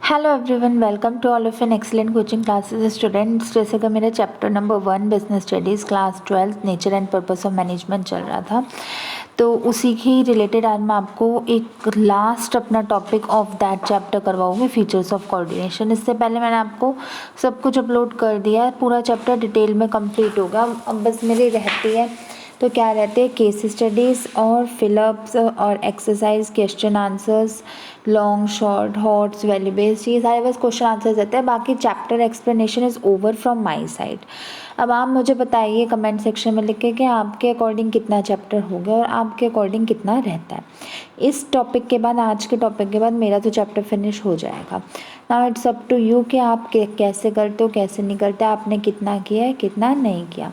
Hello everyone, welcome to all of an excellent coaching classes students. जैसे कि मेरा chapter number 1 business studies class 12 nature and purpose of management चल रहा था, तो उसी ही रिलेटेड आज मैं आपको एक लास्ट अपना टॉपिक ऑफ दैट चैप्टर करवाऊंगी, फीचर्स ऑफ कोऑर्डिनेशन। इससे पहले मैंने आपको सब कुछ अपलोड कर दिया है, पूरा चैप्टर डिटेल में कंप्लीट होगा। अब बस मेरी रहती है तो क्या रहते हैं केस स्टडीज़ और फिलअप्स और exercise, question answers, long short hots value based, ये सारे बस क्वेश्चन आंसर्स रहते हैं। बाकी chapter explanation is over from my side. अब आप मुझे बताइए कमेंट सेक्शन में लिख के कि आपके अकॉर्डिंग कितना चैप्टर हो गया और आपके अकॉर्डिंग कितना रहता है। इस टॉपिक के बाद, आज के टॉपिक के बाद मेरा तो चैप्टर फिनिश हो जाएगा। Now it's up to you कि आप कैसे करते हो, कैसे नहीं करते, आपने कितना किया है, कितना नहीं किया।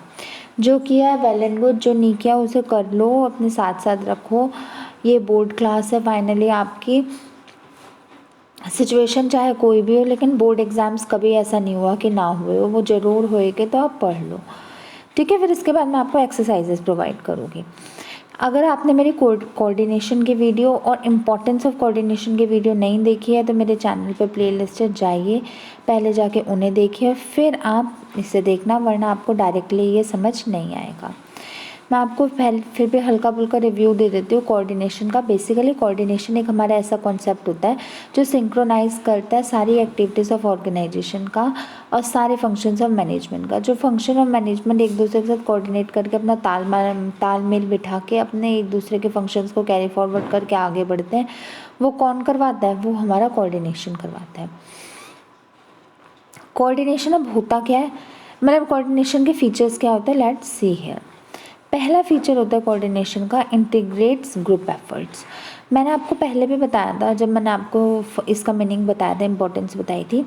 जो किया है वेल एंड गुड, जो नहीं किया उसे कर लो, अपने साथ साथ रखो। ये बोर्ड क्लास है, फाइनली आपकी सिचुएशन चाहे कोई भी हो, लेकिन बोर्ड एग्ज़ाम्स कभी ऐसा नहीं हुआ कि ना हुए हो, वो ज़रूर होएगे, तो आप पढ़ लो, ठीक है। फिर इसके बाद मैं आपको एक्सरसाइजेस प्रोवाइड करूँगी। अगर आपने मेरी कोऑर्डिनेशन की वीडियो और इम्पॉर्टेंस ऑफ कोऑर्डिनेशन की वीडियो नहीं देखी है तो मेरे चैनल पे प्लेलिस्ट है, जाइए पहले जाके उन्हें देखिए, फिर आप इसे देखना, वरना आपको डायरेक्टली ये समझ नहीं आएगा। मैं आपको फिर भी हल्का फुल्का रिव्यू दे देती हूँ कोऑर्डिनेशन का। बेसिकली कोऑर्डिनेशन एक हमारा ऐसा कॉन्सेप्ट होता है जो सिंक्रोनाइज करता है सारी एक्टिविटीज़ ऑफ ऑर्गेनाइजेशन का और सारे फंक्शंस ऑफ मैनेजमेंट का। जो फंक्शन ऑफ मैनेजमेंट एक दूसरे के साथ कोऑर्डिनेट करके अपना तालमेल बिठा के अपने एक दूसरे के फंक्शंस को कैरी फॉरवर्ड करके आगे बढ़ते हैं, वो कौन करवाता है? वो हमारा कोऑर्डिनेशन करवाता है। कोऑर्डिनेशन अब होता क्या है, मतलब कोऑर्डिनेशन के फीचर्स क्या होते हैं, लेट्स सी हियर। पहला फीचर होता है कोऑर्डिनेशन का, इंटीग्रेट्स ग्रुप एफर्ट्स। मैंने आपको पहले भी बताया था, जब मैंने आपको इसका मीनिंग बताया था, इंपॉर्टेंस बताई थी,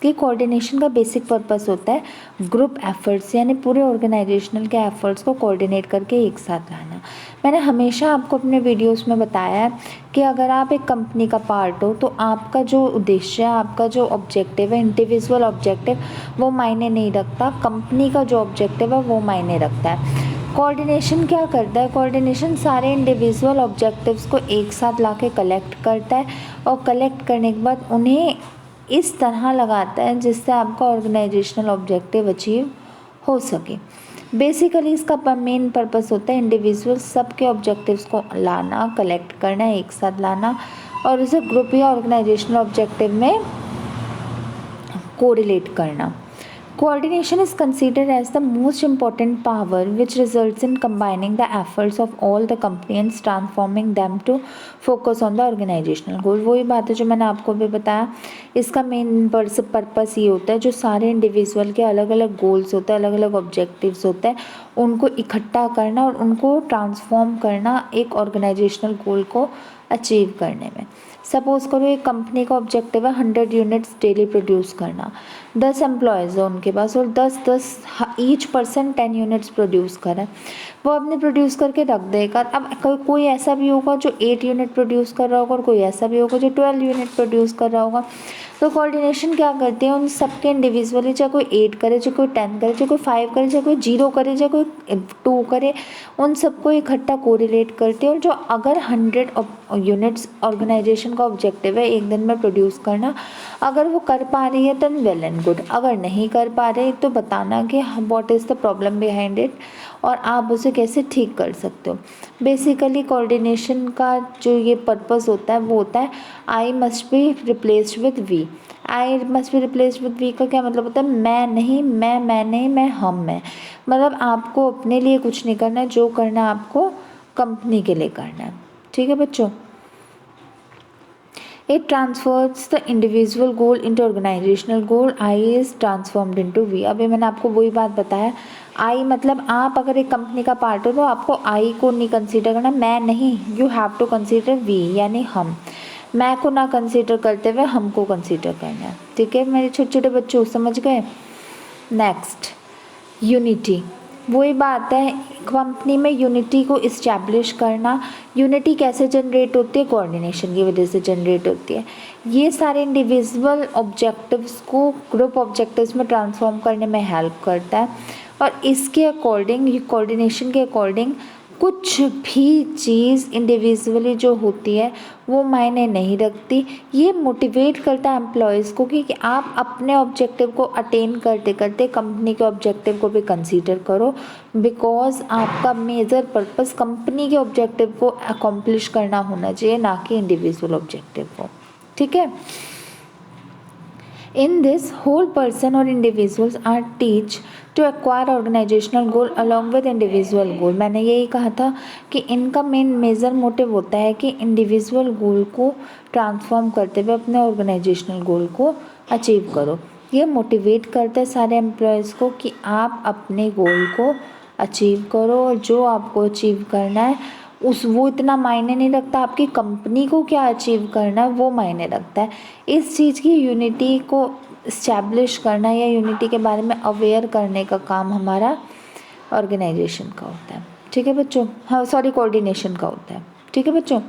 कि कोऑर्डिनेशन का बेसिक पर्पस होता है ग्रुप एफर्ट्स, यानी पूरे ऑर्गेनाइजेशनल के एफर्ट्स को कोऑर्डिनेट करके एक साथ लाना। मैंने हमेशा आपको अपने वीडियोस में बताया है कि अगर आप एक कंपनी का पार्ट हो तो आपका जो उद्देश्य है, आपका जो ऑब्जेक्टिव है, इंडिविजुअल ऑब्जेक्टिव, वो मायने नहीं रखता, कंपनी का जो ऑब्जेक्टिव है वो मायने रखता है। कोऑर्डिनेशन क्या करता है? कोऑर्डिनेशन सारे इंडिविजुअल ऑब्जेक्टिव्स को एक साथ लाके कलेक्ट करता है और कलेक्ट करने के बाद उन्हें इस तरह लगाता है जिससे आपका ऑर्गेनाइजेशनल ऑब्जेक्टिव अचीव हो सके। बेसिकली इसका मेन पर्पस होता है इंडिविजुअल सबके ऑब्जेक्टिव्स को लाना, कलेक्ट करना, एक साथ लाना और उसे ग्रुप या ऑर्गेनाइजेशनल ऑब्जेक्टिव में कोरिलेट करना। Coordination is considered as the most important power which results in combining the efforts of all the company and transforming them to focus on the organizational goal। वही बात है जो मैंने आपको भी बताया, इसका मेन पर्पस ये होता है जो सारे इंडिविजुअल के अलग अलग गोल्स होते हैं, अलग अलग ऑब्जेक्टिव्स होते हैं, उनको इकट्ठा करना और उनको ट्रांसफॉर्म करना एक ऑर्गेनाइजेशनल गोल को अचीव करने में। सपोज़ करो एक कंपनी का ऑब्जेक्टिव है 100 यूनिट्स डेली प्रोड्यूस करना, 10 एम्प्लॉयज़ है उनके पास और 10 ईच पर्सन 10 यूनिट्स प्रोड्यूस करें, वो अपने प्रोड्यूस करके रख देगा। अब कोई ऐसा भी होगा जो 8 यूनिट प्रोड्यूस कर रहा होगा और कोई ऐसा भी होगा जो 12 यूनिट प्रोड्यूस कर रहा होगा। तो कोऑर्डिनेशन क्या करते हैं, उन सबके इंडिविजुअली, चाहे कोई 8 करे, चाहे कोई 10 करे, चाहे कोई 5 करे, चाहे कोई 0 करे, चाहे कोई 2 करे, उन सबको इकट्ठा कोरिलेट करते हैं। और जो अगर 100 यूनिट्स ऑर्गेनाइजेशन का ऑब्जेक्टिव है एक दिन में प्रोड्यूस करना, अगर वो कर पा रही है तो वेल एंड गुड, अगर नहीं कर पा रहे तो बताना कि what is the problem behind it और आप उसे कैसे ठीक कर सकते हो। बेसिकली कोऑर्डिनेशन का जो ये पर्पस होता है वो होता है I must be replaced with we. I must be replaced with we का क्या मतलब होता है? मैं नहीं, मैं नहीं, मैं हम मैं। मतलब आपको अपने लिए कुछ नहीं करना है, जो करना है आपको कंपनी के लिए करना है, ठीक है बच्चों। It transfers the individual goal into organizational goal. I is transformed into we। अभी मैंने आपको वही बात बताया, I मतलब आप अगर एक कंपनी का पार्ट हो तो आपको I को नहीं कंसीडर करना, मैं नहीं, you have to consider we यानी हम। मैं को ना कंसीडर करते हुए हमको कंसीडर करना है, ठीक है मेरे छोटे छोटे बच्चों, समझ गए। Next, unity. वही बात है, कंपनी में यूनिटी को इस्टेब्लिश करना। यूनिटी कैसे जनरेट होती है? कोऑर्डिनेशन की वजह से जनरेट होती है। ये सारे इंडिविजुअल ऑब्जेक्टिव्स को ग्रुप ऑब्जेक्टिव्स में ट्रांसफॉर्म करने में हेल्प करता है और इसके अकॉर्डिंग, कोऑर्डिनेशन के अकॉर्डिंग कुछ भी चीज़ इंडिविजुअली जो होती है वो मायने नहीं रखती। ये मोटिवेट करता है एम्प्लॉयज़ को कि आप अपने ऑब्जेक्टिव को अटेन करते करते कंपनी के ऑब्जेक्टिव को भी कंसीडर करो, बिकॉज आपका मेजर पर्पस कंपनी के ऑब्जेक्टिव को अकॉम्प्लिश करना होना चाहिए, ना कि इंडिविजुअल ऑब्जेक्टिव को। ठीक है। In this, whole person or individuals are teach to acquire organizational goal along with individual goal। मैंने यही कहा था कि इनका मेन मेजर मोटिव होता है कि इंडिविजुअल गोल को ट्रांसफॉर्म करते हुए अपने ऑर्गेनाइजेशनल गोल को अचीव करो। ये मोटिवेट करता है सारे एम्प्लॉयज़ को कि आप अपने गोल को अचीव करो, और जो आपको अचीव करना है वो इतना मायने नहीं रखता आपकी कंपनी को क्या अचीव करना है, वो मायने रखता है। इस चीज़ की यूनिटी को इस्टेब्लिश करना या यूनिटी के बारे में अवेयर करने का काम हमारा ऑर्गेनाइजेशन का होता है। ठीक है बच्चों, हाँ सॉरी कोऑर्डिनेशन का होता है। ठीक है बच्चों।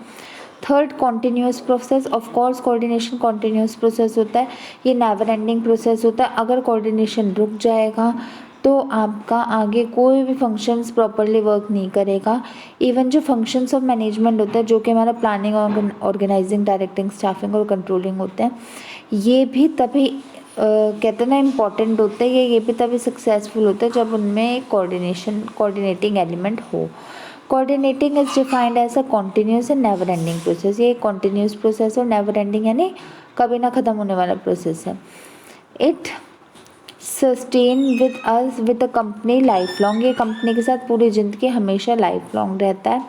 Third, continuous process. Of course coordination continuous process होता है, ये नेवर एंडिंग प्रोसेस होता है। अगर कोऑर्डिनेशन रुक जाएगा तो आपका आगे कोई भी फंक्शंस प्रॉपरली वर्क नहीं करेगा। इवन जो फंक्शंस ऑफ मैनेजमेंट होता है, जो कि हमारा प्लानिंग, ऑर्गेनाइजिंग, डायरेक्टिंग, स्टाफिंग और कंट्रोलिंग होते हैं, ये भी तभी कहते हैं ना इम्पॉर्टेंट होते हैं, ये भी तभी सक्सेसफुल होते हैं जब उनमें कोऑर्डिनेटिंग एलिमेंट हो। Coordinating is defined as a continuous and never ending process. ये कॉन्टीन्यूस प्रोसेस और नेवर एंडिंग यानी कभी ना ख़त्म होने वाला प्रोसेस है। It sustain with us with the company life long. ये कंपनी के साथ पूरी ज़िंदगी हमेशा लाइफ लॉन्ग रहता है।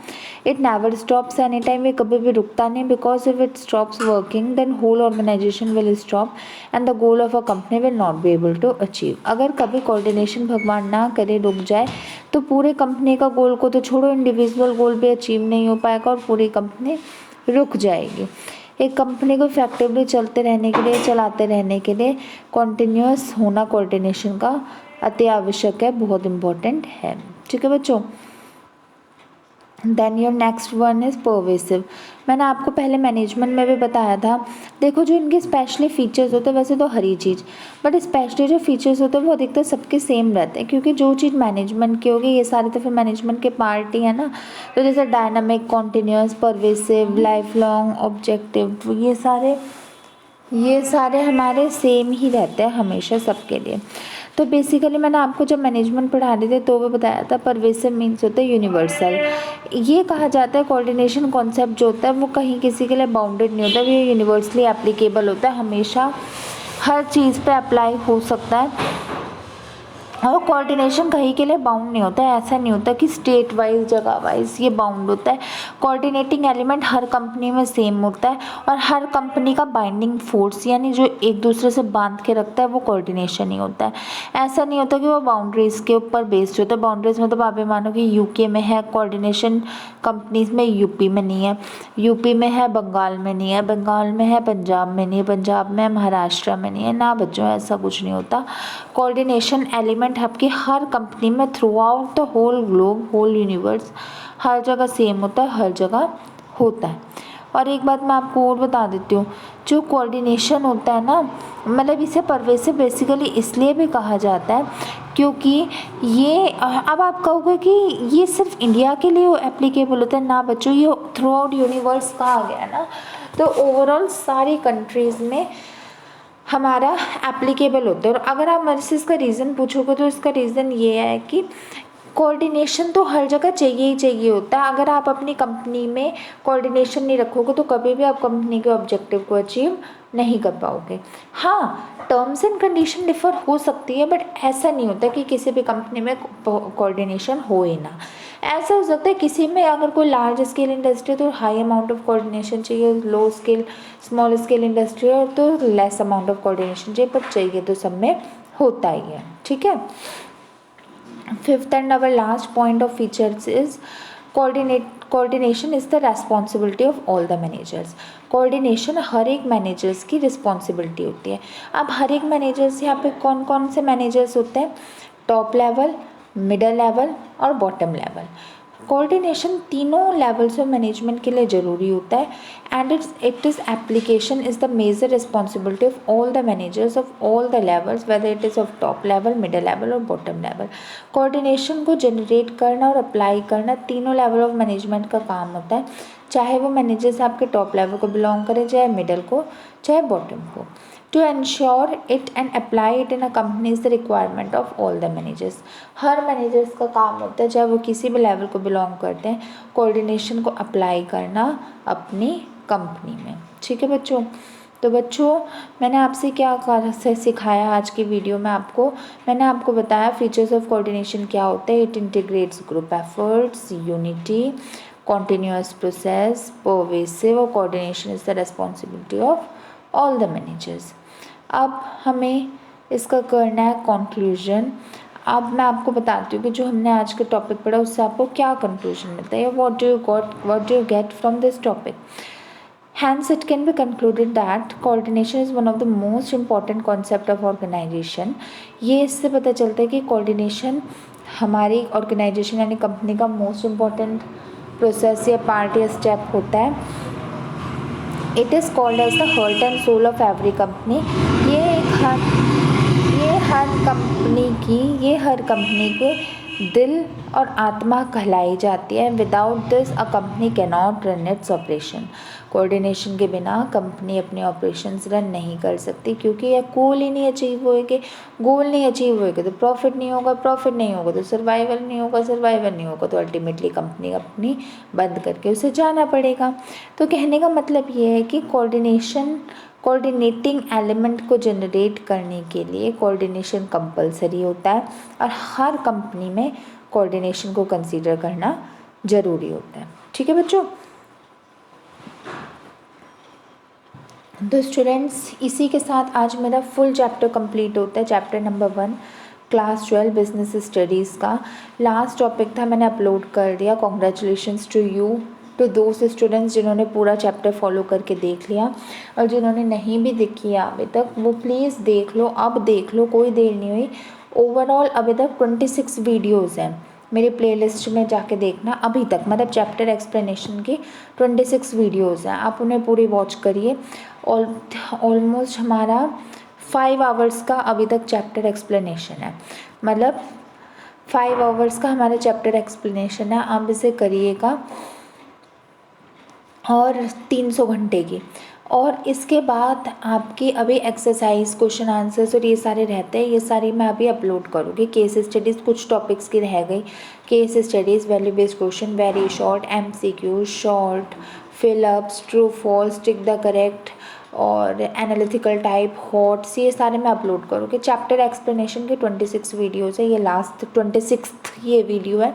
It never stops any time. ये कभी भी रुकता नहीं, because if it stops working then whole organization will stop and the goal of a company will not be able to achieve. अगर कभी कोऑर्डिनेशन भगवान ना करे रुक जाए तो पूरे कंपनी का गोल को तो छोड़ो, इंडिविजुअल गोल भी अचीव नहीं हो पाएगा और पूरी कंपनी रुक जाएगी। एक कंपनी को इफेक्टिवली चलाते रहने के लिए कॉन्टीन्यूअस होना कोऑर्डिनेशन का अति आवश्यक है, बहुत इम्पोर्टेंट है। ठीक है बच्चों। Then your next one is pervasive. मैंने आपको पहले मैनेजमेंट में भी बताया था। देखो जो इनके स्पेशली फीचर्स होते हैं, वैसे तो हर ही चीज़, बट स्पेशली जो फीचर्स होते हैं वो अधिकतर सबके सेम रहते हैं, क्योंकि जो चीज़ मैनेजमेंट की होगी ये सारे तो फिर मैनेजमेंट के पार्ट ही है ना। तो जैसे dynamic, continuous, pervasive, life long, objective, ये सारे हमारे सेम ही रहते हैं हमेशा सबके लिए। तो बेसिकली मैंने आपको जब मैनेजमेंट पढ़ा रहे थे तो वो बताया था परवेसिव मीन्स होता है यूनिवर्सल। ये कहा जाता है कोऑर्डिनेशन कॉन्सेप्ट जो होता है वो कहीं किसी के लिए बाउंडेड नहीं होता, ये यूनिवर्सली एप्लीकेबल होता है, हमेशा हर चीज़ पे अप्लाई हो सकता है। और कोऑर्डिनेशन कहीं के लिए बाउंड नहीं होता है, ऐसा नहीं होता कि स्टेट वाइज, जगह वाइज ये बाउंड होता है। कोऑर्डिनेटिंग एलिमेंट हर कंपनी में सेम होता है, और हर कंपनी का बाइंडिंग फोर्स यानी जो एक दूसरे से बांध के रखता है वो कोऑर्डिनेशन ही होता है। ऐसा नहीं होता कि वो बाउंड्रीज़ के ऊपर बेस्ड होता है। बाउंड्रीज मतलब आप ये मानो कि यूके में है कोऑर्डिनेशन कंपनीज में, यूपी में नहीं है, यूपी में है बंगाल में नहीं है, बंगाल में है पंजाब में नहीं है, पंजाब में महाराष्ट्र में नहीं है ना बच्चों, ऐसा कुछ नहीं होता। कोऑर्डिनेशन एलिमेंट आपकी हर कंपनी में throughout the whole globe, whole universe, हर जगह सेम होता है, हर जगह होता है। और एक बात मैं आपको और बता देती हूँ, जो कोऑर्डिनेशन होता है ना, मतलब इसे परवेसिव बेसिकली इसलिए भी कहा जाता है क्योंकि ये, अब आप कहोगे कि ये सिर्फ इंडिया के लिए एप्लीकेबल होता है, ना बच्चों, ये थ्रू आउट यूनिवर्स कहा गया है ना, तो ओवरऑल सारी कंट्रीज़ में हमारा एप्लीकेबल होता है। और अगर आप मेरे से इसका रीज़न पूछोगे तो इसका रीज़न ये है कि कोऑर्डिनेशन तो हर जगह चाहिए ही चाहिए होता है। अगर आप अपनी कंपनी में कोऑर्डिनेशन नहीं रखोगे तो कभी भी आप कंपनी के ऑब्जेक्टिव को अचीव नहीं कर पाओगे। हाँ, टर्म्स एंड कंडीशन डिफर हो सकती है, बट ऐसा नहीं होता कि किसी भी कंपनी में कोऑर्डिनेशन हो ही ना। ऐसा हो सकता है किसी में अगर कोई लार्ज स्केल इंडस्ट्री है तो हाई अमाउंट ऑफ कोऑर्डिनेशन चाहिए, लो स्केल, स्मॉल स्केल इंडस्ट्री है तो लेस अमाउंट ऑफ कोऑर्डिनेशन चाहिए, पर चाहिए तो सब में होता ही है। ठीक है। Fifth and our last point of features is coordination is the responsibility of all the managers. Coordination हर एक मैनेजर्स की रिस्पॉन्सिबिलिटी होती है। अब हर एक मैनेजर्स, यहाँ पे कौन कौन से मैनेजर्स होते हैं? टॉप लेवल, मिडल लेवल और बॉटम लेवल। कोऑर्डिनेशन तीनों लेवल्स ऑफ मैनेजमेंट के लिए ज़रूरी होता है and it is application is the major responsibility of all the managers of all the levels whether it is of top level, middle level और bottom level. Coordination को generate करना और apply करना तीनों लेवल ऑफ मैनेजमेंट का काम होता है, चाहे वो मैनेजर्स आपके टॉप लेवल को बिलोंग करें, चाहे मिडिल को, चाहे बॉटम को। To ensure it and apply it in a company is the requirement of all the managers। Her managers का काम होता है, चाहे वो किसी भी लेवल को बिलोंग करते हैं, कोऑर्डिनेशन को अप्लाई करना अपनी कंपनी में। ठीक है बच्चों, तो बच्चों मैंने आपसे क्या सिखाया आज की वीडियो में आपको, मैंने आपको बताया फीचर्स ऑफ कोऑर्डिनेशन क्या होता है। It integrates group efforts, unity, continuous process, pervasive, और coordination is the responsibility of all the managers. अब हमें इसका करना है कंक्लूजन। अब मैं आपको बताती हूँ कि जो हमने आज का टॉपिक पढ़ा उससे आपको क्या कंक्लूजन मिलता है, what do you get from this topic. Hence, it can be concluded that coordination is one of the most important concept of organization। ये इससे पता चलता है कि coordination हमारी ऑर्गेनाइजेशन यानी कंपनी का मोस्ट इम्पॉर्टेंट प्रोसेस या पार्ट या स्टेप होता है। It is called as the heart and soul of every company. ये हर कंपनी के दिल और आत्मा कहलाई जाती है। Without this a company can not run its operation. Coordination के बिना कंपनी अपने ऑपरेशंस रन नहीं कर सकती, क्योंकि यह गोल ही नहीं अचीव होएगी, गोल नहीं अचीव होएगा तो प्रॉफिट नहीं होगा, प्रॉफिट नहीं होगा तो सर्वाइवल नहीं होगा, सर्वाइवल नहीं होगा तो अल्टीमेटली कंपनी अपनी बंद करके उसे जाना पड़ेगा। तो कहने का मतलब ये है कि कोऑर्डिनेटिंग एलिमेंट को जनरेट करने के लिए कोऑर्डिनेशन कंपलसरी होता है और हर कंपनी में कोऑर्डिनेशन को कंसीडर करना ज़रूरी होता है। ठीक है बच्चों, तो स्टूडेंट्स इसी के साथ आज मेरा फुल चैप्टर कंप्लीट होता है। Chapter number 1 class 12 business studies का लास्ट टॉपिक था, मैंने अपलोड कर दिया। कॉन्ग्रेचुलेशंस टू यू, टू दोस्त स्टूडेंट्स जिन्होंने पूरा चैप्टर फॉलो करके देख लिया, और जिन्होंने नहीं भी देखी है अभी तक वो प्लीज़ देख लो, अब देख लो, कोई देर नहीं हुई। ओवरऑल अभी तक 26 वीडियोज़ हैं, मेरे प्लेलिस्ट में जाके देखना। अभी तक मतलब चैप्टर एक्सप्लेनेशन की 26 वीडियोज़ हैं, आप उन्हें पूरी वॉच करिए। ऑलमोस्ट हमारा 5 आवर्स का अभी तक चैप्टर एक्सप्लेनेशन है, मतलब 5 आवर्स का हमारा चैप्टर एक्सप्लेनेशन है। आप इसे करिएगा और 300 घंटे की, और इसके बाद आपकी अभी एक्सरसाइज, क्वेश्चन आंसर्स और ये सारे रहते हैं, ये सारी मैं अभी अपलोड करूँगी। केस स्टडीज़ कुछ टॉपिक्स की रह गई, case studies, value based question, very short, MCQ, short, fill ups, true false, tick the correct, और एनालिटिकल टाइप, हॉट्स, ये सारे मैं अपलोड करूँगी। चैप्टर एक्सप्लेनेशन के 26 वीडियोज़ है, ये लास्ट 26th ये वीडियो है,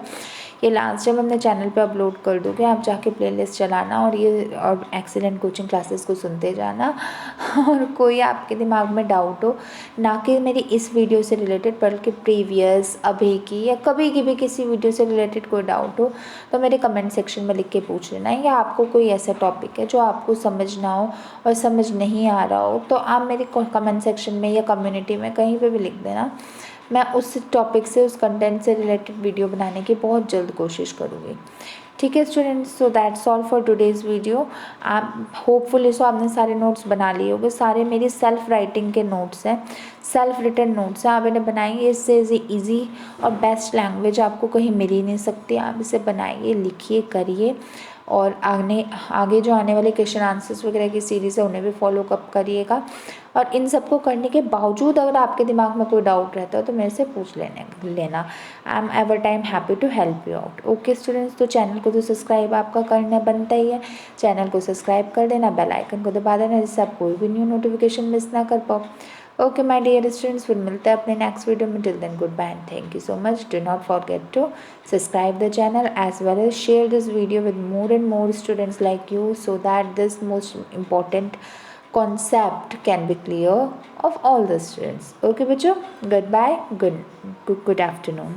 ये लास्ट जब हमने चैनल पे अपलोड कर दोगे आप जाके प्लेलिस्ट चलाना और ये और एक्सीलेंट कोचिंग क्लासेस को सुनते जाना। और कोई आपके दिमाग में डाउट हो, ना कि मेरी इस वीडियो से रिलेटेड बल्कि प्रीवियस, अभी की या कभी की भी किसी वीडियो से रिलेटेड कोई डाउट हो तो मेरे कमेंट सेक्शन में लिख के पूछ लेना, या आपको कोई ऐसा टॉपिक है जो आपको समझ ना हो और समझ नहीं आ रहा हो तो आप मेरे कमेंट सेक्शन में या कम्युनिटी में कहीं पर भी लिख देना। मैं उस टॉपिक से, उस कंटेंट से रिलेटेड वीडियो बनाने की बहुत जल्द कोशिश करूँगी। ठीक है students, so that's all for today's video. आप होपफुली सो आपने सारे नोट्स बना लिए होंगे, सारे मेरी सेल्फ राइटिंग के नोट्स हैं, सेल्फ रिटन नोट्स हैं, आप इन्हें बनाइए। इससे ईजी और बेस्ट लैंग्वेज आपको कहीं मिल ही नहीं सकती, आप इसे बनाइए, लिखिए, करिए, और आगे जो आने वाले क्वेश्चन आंसर्स वगैरह की सीरीज़ है उन्हें भी फॉलो अप करिएगा। और इन सबको करने के बावजूद अगर आपके दिमाग में कोई डाउट रहता है तो मेरे से पूछ लेना। I am ever time happy to help you out. Okay students, तो चैनल को तो सब्सक्राइब आपका करना बनता ही है, चैनल को सब्सक्राइब कर देना, बेल आइकन को दबा देना जिससे आप कोई भी न्यू नोटिफिकेशन मिस ना कर पाओ। ओके माय डियर स्टूडेंट्स, फिर मिलते हैं अपने नेक्स्ट वीडियो में। Till then goodbye and thank you so much. Do not forget to subscribe the channel as well as share this video with more and more students like you so that this most important concept can be clear of all the students. Okay bachcho, goodbye, good afternoon.